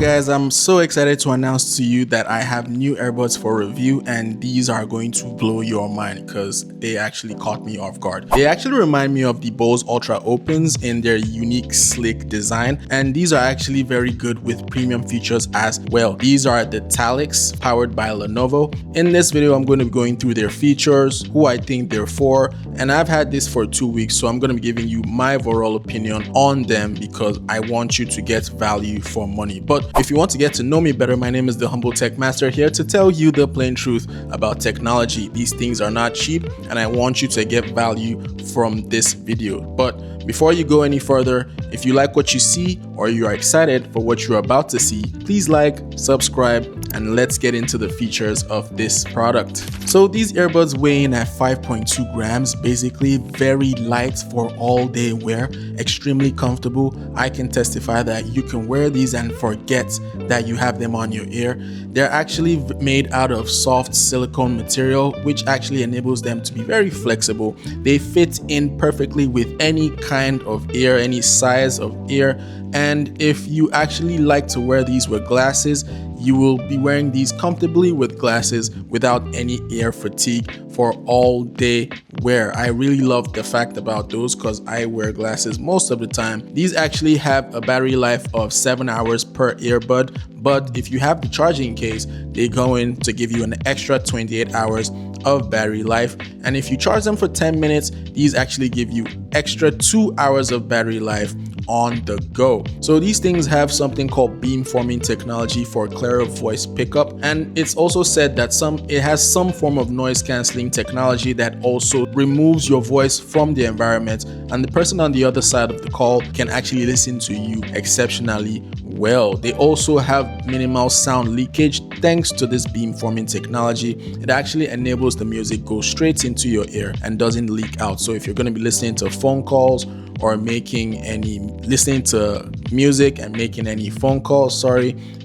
guys, I'm so excited to announce to you that I have new earbuds for review, and these are going to blow your mind because they actually caught me off guard. They actually remind me of the Bose Ultra Opens in their unique sleek design, and these are actually very good with premium features as well. These are the Talix powered by Lenovo. In this video, I'm going to be going through their features, who I think they're for, and I've had this for 2 weeks, so I'm going to be giving you my overall opinion on them because I want you to get value for money. But if you want to get to know me better, my name is the Humble Tech Master, here to tell you the plain truth about technology. These things are not cheap, and I want you to get value from this video. But before you go any further, if you like what you see or you are excited for what you're about to see, please like, subscribe, and let's get into the features of this product. So these earbuds weigh in at 5.2 grams, basically very light for all day wear, extremely comfortable. I can testify that you can wear these and forget that you have them on your ear. They're actually made out of soft silicone material, which actually enables them to be very flexible. They fit in perfectly with any kind of ear, any size of ear. And if you actually like to wear these with glasses, you will be wearing these comfortably with glasses without any ear fatigue for all day wear. I really love the fact about those because I wear glasses most of the time. These actually have a battery life of 7 hours per earbud, but if you have the charging case, they go in to give you an extra 28 hours of battery life. And if you charge them for 10 minutes, these actually give you extra 2 hours of battery life on the go. So these things have something called beamforming technology for clearer voice pickup, and it's also said that it has some form of noise cancelling technology that also removes your voice from the environment, and the person on the other side of the call can actually listen to you exceptionally well. They also have minimal sound leakage thanks to this beamforming technology. It actually enables the music go straight into your ear and doesn't leak out. So if you're going to be listening to phone calls or listening to music and making any phone calls,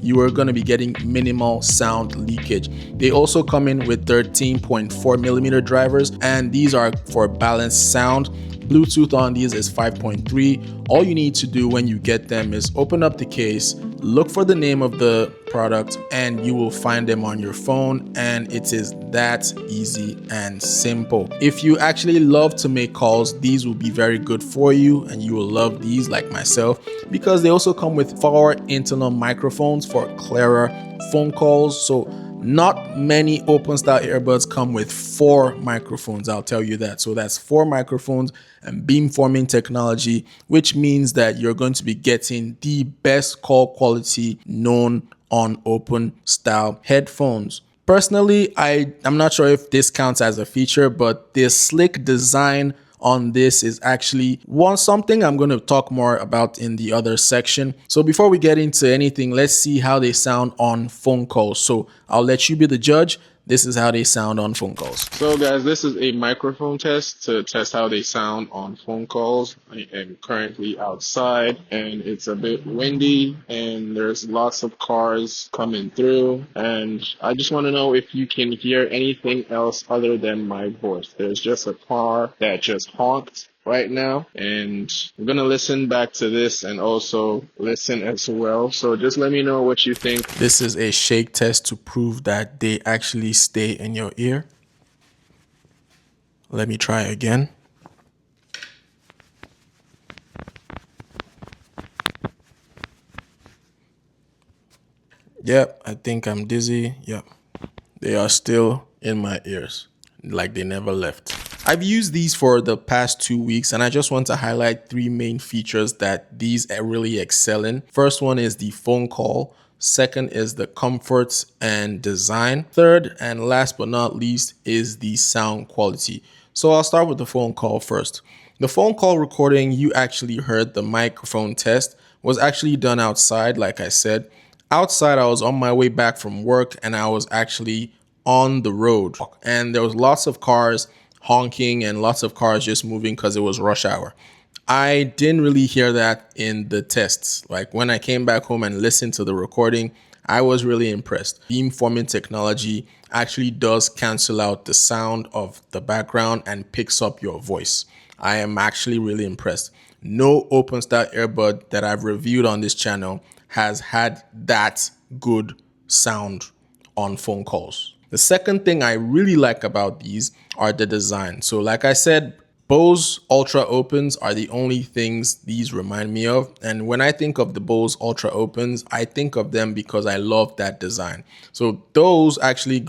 you are going to be getting minimal sound leakage. They also come in with 13.4 millimeter drivers, and these are for balanced sound. Bluetooth on these is 5.3. All you need to do when you get them is open up the case, look for the name of the product, and you will find them on your phone, and it is that easy and simple. If you actually love to make calls, these will be very good for you, and you will love these like myself because they also come with 4 internal microphones for clearer phone calls. So not many open style earbuds come with 4 microphones, I'll tell you that. So that's 4 microphones and beamforming technology, which means that you're going to be getting the best call quality known on open style headphones. Personally, I'm not sure if this counts as a feature, but the slick design on this is actually something I'm going to talk more about in the other section. So before we get into anything, let's see how they sound on phone calls. So I'll let you be the judge. This is how they sound on phone calls. So guys, this is a microphone test to test how they sound on phone calls. I am currently outside and it's a bit windy and there's lots of cars coming through, and I just want to know if you can hear anything else other than my voice. There's just a car that just honked right now, and I'm gonna listen back to this and also listen as well. So just let me know what you think. This is a shake test to prove that they actually stay in your ear. Let me try again. Yep, I think I'm dizzy. Yep, they are still in my ears like they never left. I've used these for the past 2 weeks, and I just want to highlight 3 main features that these really excel in. First one is the phone call. Second is the comfort and design. Third and last but not least is the sound quality. So I'll start with the phone call first. The phone call recording you actually heard, the microphone test, was actually done outside, like I said. Outside, I was on my way back from work and I was actually on the road, and there was lots of cars honking and lots of cars just moving because it was rush hour. I didn't really hear that in the tests. Like when I came back home and listened to the recording, I was really impressed. Beamforming technology actually does cancel out the sound of the background and picks up your voice. I am actually really impressed. No open style earbud that I've reviewed on this channel has had that good sound on phone calls. The second thing I really like about these are the design. So like I said, Bose Ultra Opens are the only things these remind me of. And when I think of the Bose Ultra Opens, I think of them because I love that design. So those actually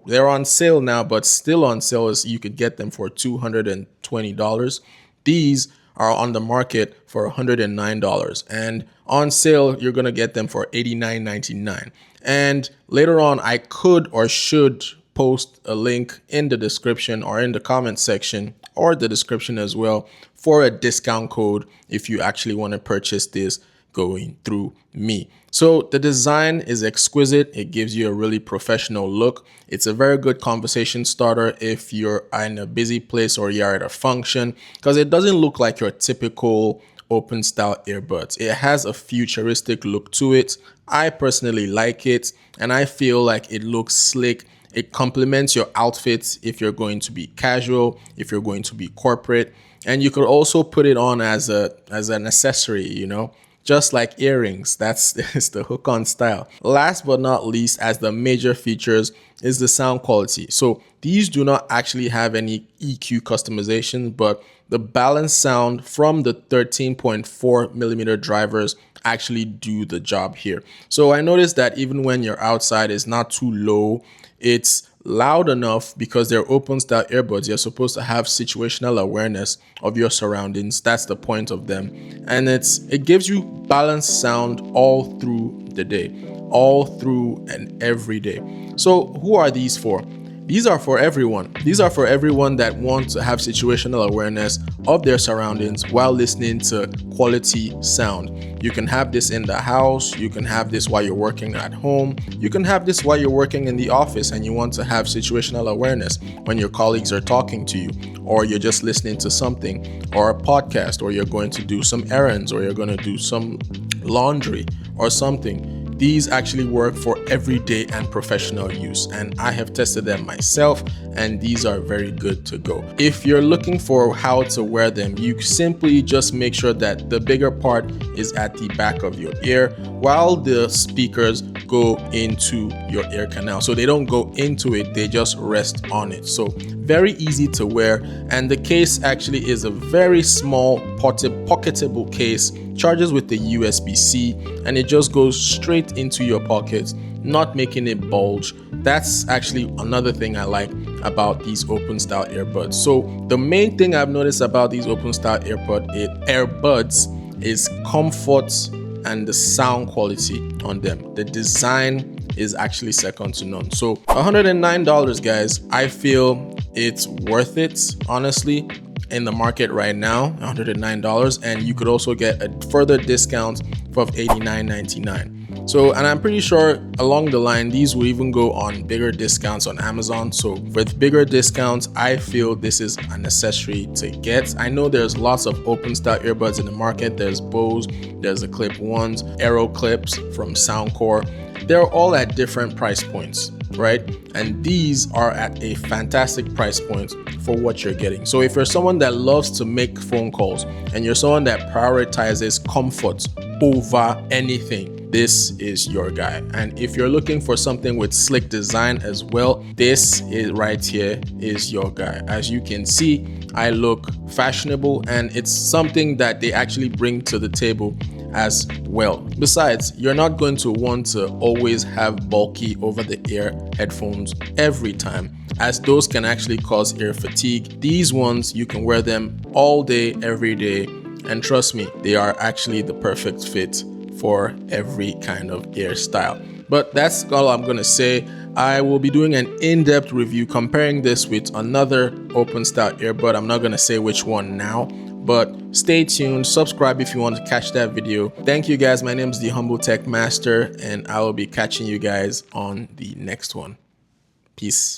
they're on sale now, but still on sale is you could get them for $220. These are on the market for $109. And on sale, you're going to get them for $89.99. And later on, I could or should post a link in the description or in the comment section or the description as well for a discount code if you actually want to purchase this going through me. So the design is exquisite. It gives you a really professional look. It's a very good conversation starter if you're in a busy place or you're at a function, because it doesn't look like your typical open style earbuds. It has a futuristic look to it. I personally like it, and I feel like it looks slick. It complements your outfits if you're going to be casual, if you're going to be corporate, and you could also put it on as an accessory, just like earrings. That's the hook on style. Last but not least, as the major features, is the sound quality. So these do not actually have any EQ customization, but the balanced sound from the 13.4 millimeter drivers actually do the job here. So I noticed that even when you're outside, it's not too low. It's loud enough because they're open style earbuds. You're supposed to have situational awareness of your surroundings. That's the point of them. And it gives you balanced sound all through the day, all through and every day. So who are these for? These are for everyone. These are for everyone that wants to have situational awareness of their surroundings while listening to quality sound. You can have this in the house. You can have this while you're working at home. You can have this while you're working in the office and you want to have situational awareness when your colleagues are talking to you, or you're just listening to something or a podcast, or you're going to do some errands, or you're going to do some laundry or something. These actually work for everyday and professional use, and I have tested them myself, and these are very good to go. If you're looking for how to wear them, you simply just make sure that the bigger part is at the back of your ear, while the speakers go into your ear canal. So they don't go into it, they just rest on it. So very easy to wear, and the case actually is a very small pocketable case, charges with the USB-C, and it just goes straight into your pocket, not making it bulge. That's actually another thing I like about these open style earbuds. So the main thing I've noticed about these open style earbuds is comfort and the sound quality on them. The design is actually second to none. So $109, guys, I feel it's worth it, honestly, in the market right now, $109, and you could also get a further discount of $89.99. So, and I'm pretty sure along the line, these will even go on bigger discounts on Amazon. So with bigger discounts, I feel this is a necessary to get. I know there's lots of open style earbuds in the market. There's Bose, there's the Clip Ones, Aero Clips from Soundcore. They're all at different price points, right? And these are at a fantastic price point for what you're getting. So if you're someone that loves to make phone calls and you're someone that prioritizes comfort over anything, this is your guy. And if you're looking for something with slick design as well, this is right here is your guy. As you can see, I look fashionable, and it's something that they actually bring to the table as well. Besides, you're not going to want to always have bulky over-the-ear headphones every time, as those can actually cause ear fatigue. These ones, you can wear them all day, every day, and trust me, they are actually the perfect fit for every kind of ear style. But that's all I'm gonna say. I will be doing an in-depth review comparing this with another open style earbud. I'm not gonna say which one now, but stay tuned. Subscribe if you want to catch that video. Thank you guys. My name is the Humble Tech Master, and I will be catching you guys on the next one. Peace.